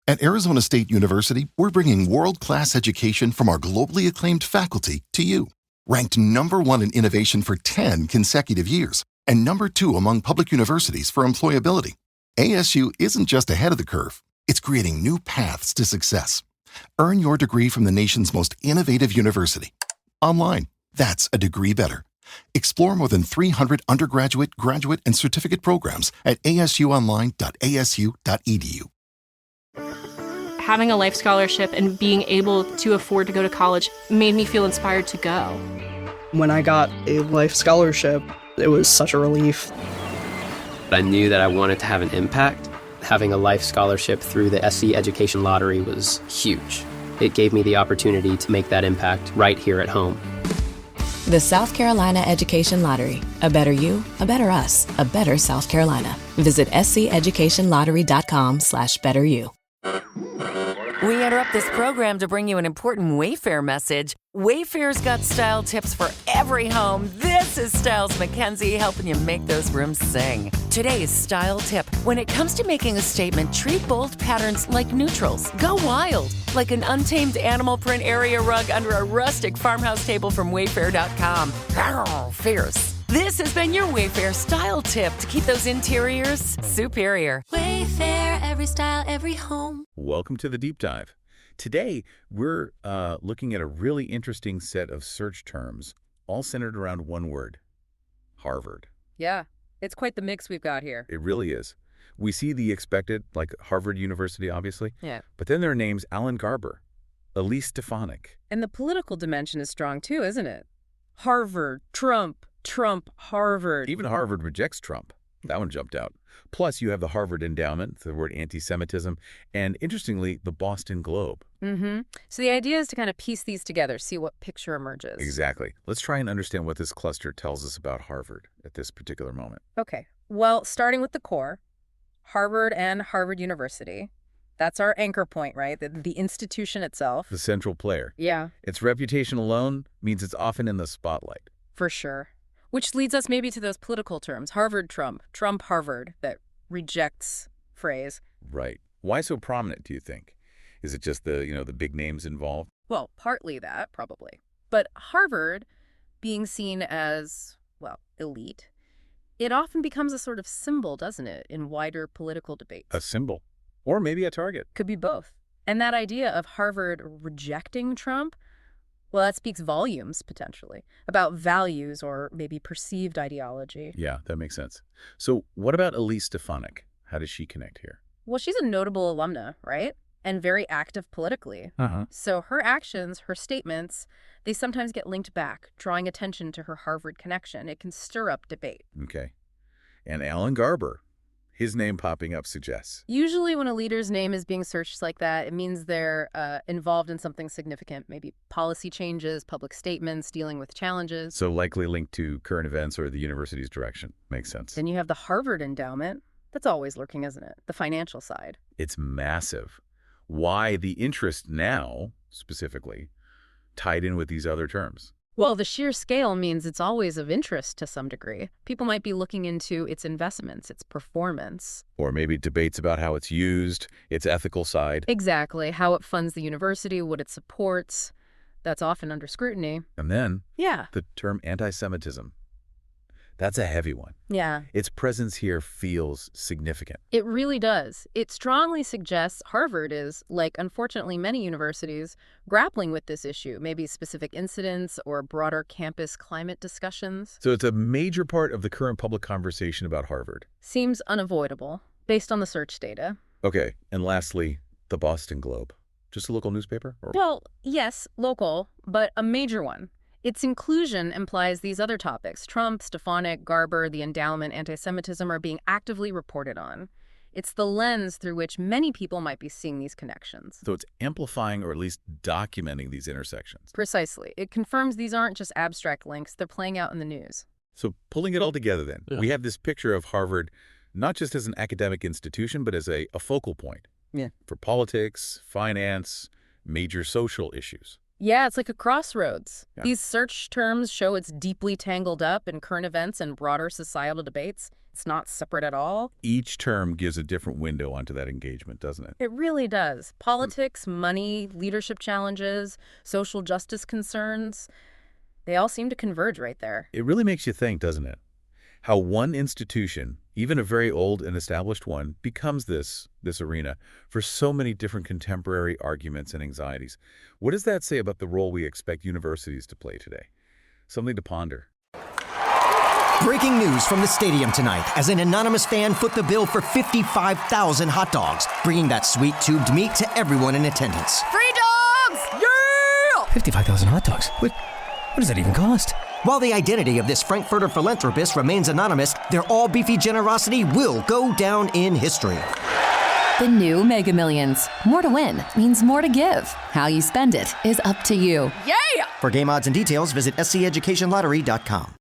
At Arizona State University, we're bringing world-class education from our globally acclaimed faculty to you. Ranked #1 in innovation for 10 consecutive years and #2 among public universities for employability. ASU isn't just ahead of the curve, it's creating new paths to success. Earn your degree from the nation's most innovative university. Online, that's a degree better. Explore more than 300 undergraduate, graduate, and certificate programs at asuonline.asu.edu. Having a life scholarship and being able to afford to go to college made me feel inspired to go. When I got a life scholarship, it was such a relief. I knew that I wanted to have an impact. Having a life scholarship through the SC Education Lottery was huge. It gave me the opportunity to make that impact right here at home. The South Carolina Education Lottery. A better you, a better us, a better South Carolina. Visit sceducationlottery.com/betteryou. We interrupt this program to bring you an important Wayfair message. Wayfair's got style tips for every home. This is Styles McKenzie helping you make those rooms sing. Today's style tip. When it comes to making a statement, treat bold patterns like neutrals. Go wild, like an untamed animal print area rug under a rustic farmhouse table from Wayfair.com. Arr, fierce. This has been your Wayfair style tip to keep those interiors superior. Wayfair, every style, every home. Welcome to the Deep Dive. Today, we're looking at a really interesting set of search terms, all centered around one word, Harvard. Yeah, it's quite the mix we've got here. It really is. We see the expected, like Harvard University, obviously. Yeah. But then there are names Alan Garber, Elise Stefanik. And the political dimension is strong too, isn't it? Harvard, Trump, Harvard. Even Harvard rejects Trump. That one jumped out. Plus, you have the Harvard Endowment, the word antisemitism, and interestingly, the Boston Globe. Mm-hmm. So the idea is to kind of piece these together, see what picture emerges. Exactly. Let's try and understand what this cluster tells us about Harvard at this particular moment. Okay. Well, starting with the core, Harvard and Harvard University. That's our anchor point, right? The institution itself. The central player. Yeah. Its reputation alone means it's often in the spotlight. For sure. Which leads us maybe to those political terms, Harvard, Trump, Harvard, that rejects phrase. Right. Why so prominent, do you think? Is it just the big names involved? Well, partly that, probably. But Harvard, being seen as, well, elite, it often becomes a sort of symbol, doesn't it, in wider political debates? A symbol. Or maybe a target. Could be both. And that idea of Harvard rejecting Trump, well, that speaks volumes, potentially, about values or maybe perceived ideology. Yeah, that makes sense. So what about Elise Stefanik? How does she connect here? Well, she's a notable alumna, right? And very active politically. So her actions, her statements, they sometimes get linked back, drawing attention to her Harvard connection. It can stir up debate. Okay. And Alan Garber, his name popping up suggests. Usually when a leader's name is being searched like that, it means they're involved in something significant, maybe policy changes, public statements, dealing with challenges. So likely linked to current events or the university's direction. Makes sense. Then you have the Harvard Endowment. That's always lurking, isn't it? The financial side. It's massive. Why the interest now, specifically, tied in with these other terms? Well, the sheer scale means it's always of interest to some degree. People might be looking into its investments, its performance. Or maybe debates about how it's used, its ethical side. Exactly. How it funds the university, what it supports. That's often under scrutiny. And then Yeah. the term antisemitism. That's a heavy one. Yeah. Its presence here feels significant. It really does. It strongly suggests Harvard is, like unfortunately many universities, grappling with this issue, maybe specific incidents or broader campus climate discussions. So it's a major part of the current public conversation about Harvard. Seems unavoidable, based on the search data. Okay, and lastly, the Boston Globe. Just a local newspaper? Or... Well, yes, local, but a major one. Its inclusion implies these other topics, Trump, Stefanik, Garber, the endowment, anti-Semitism, are being actively reported on. It's the lens through which many people might be seeing these connections. So it's amplifying or at least documenting these intersections. Precisely. It confirms these aren't just abstract links, they're playing out in the news. So pulling it all together then, we have this picture of Harvard not just as an academic institution, but as a focal point for politics, finance, major social issues. Yeah, it's like a crossroads. Yeah. These search terms show it's deeply tangled up in current events and broader societal debates. It's not separate at all. Each term gives a different window onto that engagement, doesn't it? It really does. Politics, money, leadership challenges, social justice concerns, they all seem to converge right there. It really makes you think, doesn't it? How one institution, even a very old and established one, becomes this arena for so many different contemporary arguments and anxieties. What does that say about the role we expect universities to play today? Something to ponder. Breaking news from the stadium tonight as an anonymous fan foot the bill for 55,000 hot dogs, bringing that sweet tubed meat to everyone in attendance. Free dogs! Yeah! 55,000 hot dogs? What does that even cost? While the identity of this Frankfurter philanthropist remains anonymous, their all-beefy generosity will go down in history. The new Mega Millions. More to win means more to give. How you spend it is up to you. Yeah! For game odds and details, visit SCEducationLottery.com.